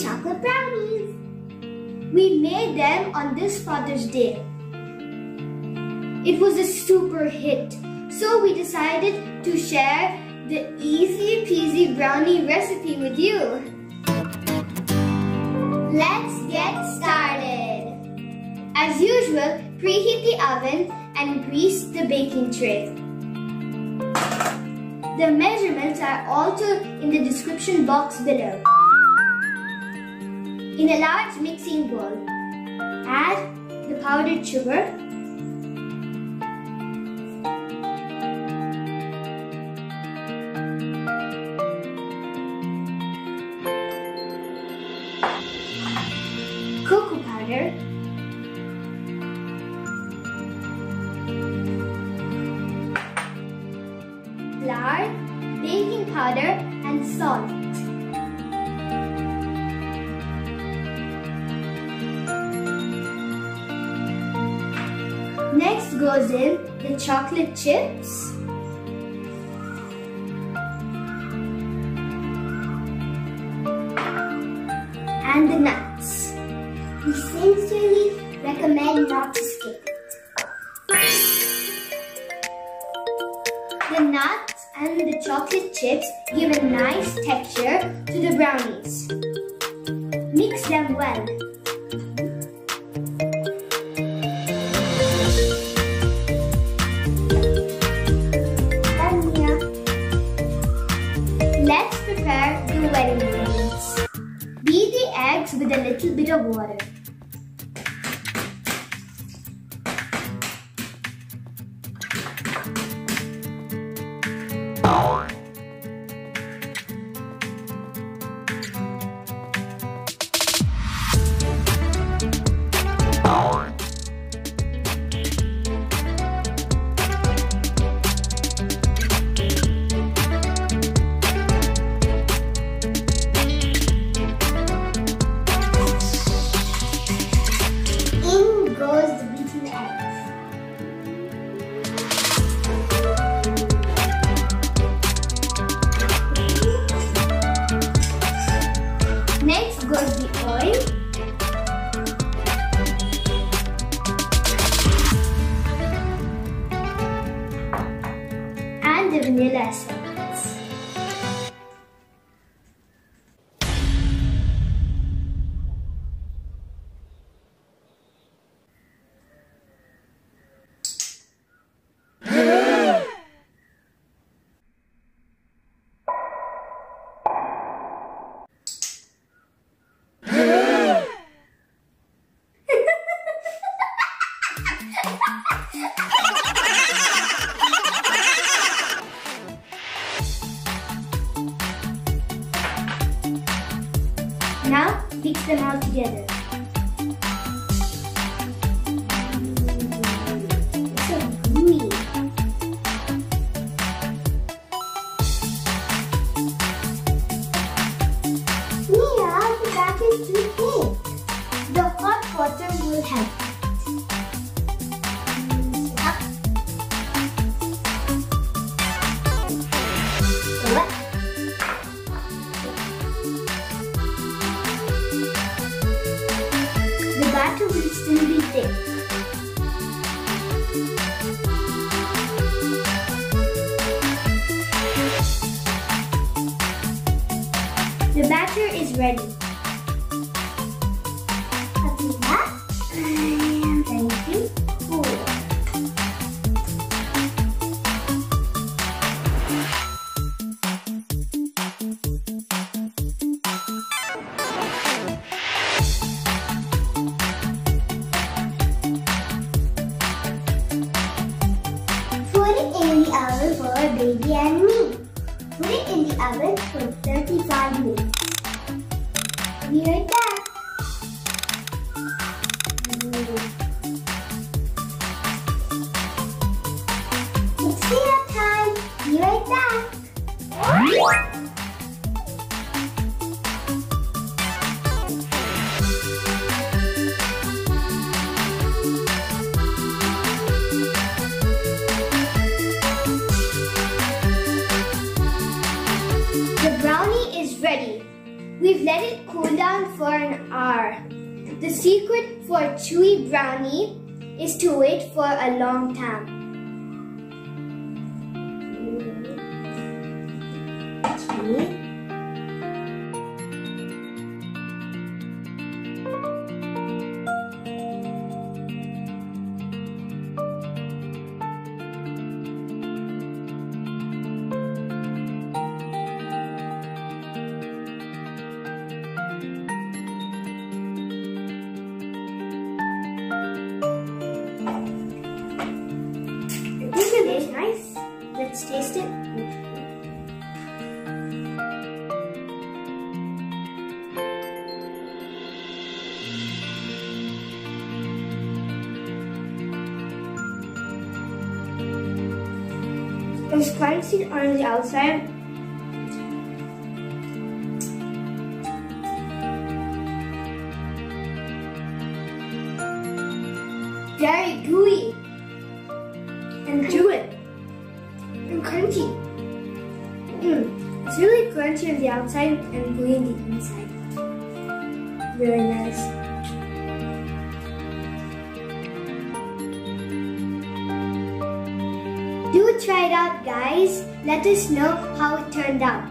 chocolate brownies. We made them on this Father's Day. It was a super hit, so we decided to share the easy peasy brownie recipe with you. Let's get started. As usual, preheat the oven and grease the baking tray. The measurements are also in the description box below. In a large mixing bowl, add the powdered sugar, cocoa powder, flour, baking powder and salt. Next goes in the chocolate chips, and the nuts. We sincerely recommend not to skip it. The nuts and the chocolate chips give a nice texture to the brownies. Mix them well. Let's prepare the wet ingredients. Beat the eggs with a little bit of water. Next goes the oil, and the vanilla essence. Now mix them all together. So gooey. Meera, the batter is too thick. The hot water will help. The batter will still be thick. The batter is ready. Copy that. And 3, 4. For baby and me. Put it in the oven for 35 minutes. Be right back. It's dinner time. Be right back. The brownie is ready. We've let it cool down for an hour. The secret for chewy brownie is to wait for a long time. Okay. It's nice. Let's taste it. It's crunchy on the outside. Very gooey. And chewy and crunchy. It's really crunchy on the outside and gooey on the inside. Really nice. Do try it out, guys. Let us know how it turned out.